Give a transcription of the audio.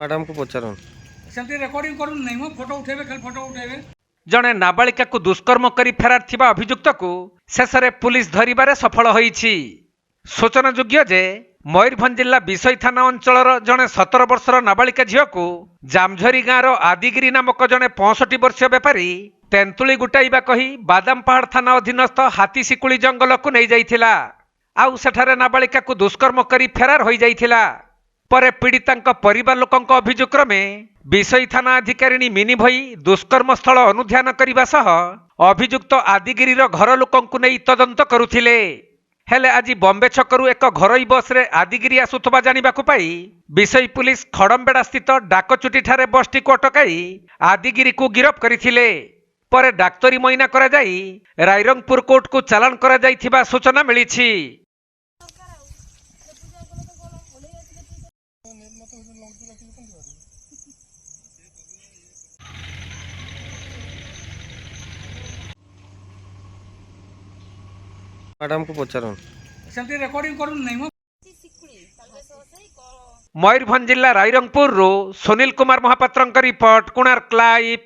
Madam को पचारन सेमती recording करूँ नहीं मो फोटो उठेबे खाली फोटो उठेबे। जणे नाबालिका को दुष्कर्म करी फेरार थिबा अभियुक्त को शेषरे पुलिस धरिबारे सफल होईछि। सूचनायोग्य जे मयूरभंज जिला विषय थाना अंचलर जणे 17 वर्षर नाबालिका झील को जामझरी गाँवर आदिगिरी नामक जणे 65 वर्षीय बेपारी तेंतुली गुटाइबा कही बादामपहाड़ थाना अधीनस्थ हाथीशिकुली जंगल को नहीं जाइथिला। आउ सेठारे नाबालिका को दुष्कर्म करी फेरार होई जाइथिला। परे पीड़िता परिवार लोकंक अभियोग क्रमे विषय थाना अधिकारिणी मिनी भई दुष्कर्म स्थल अनुध्यान करने सह अभियुक्त आदिगिरीर घर लोकंकु नहीं तदंत करुथिले। हेले आज बॉम्बे छकरू एक घरोई बस रे आदिगिरी आसुथबा जानिबाकु पाई विषय पुलिस खड़मबेड़ा स्थित डाकचुटी ठारे बसटी को अटकाई आदिगिरी को गिरफ करथिले। परे डाक्तरी मईना करा जाई रायरंगपुर कोर्ट को चालान करा जाइथिबा सूचना मिलिछि। मैडम को पचारन सेमती रेकर्डिंग करूँ नहीं मो। मयूरभंज जिला रायरंगपुर रो सुनील कुमार महापात्र रिपोर्ट कोणार्क लाइव।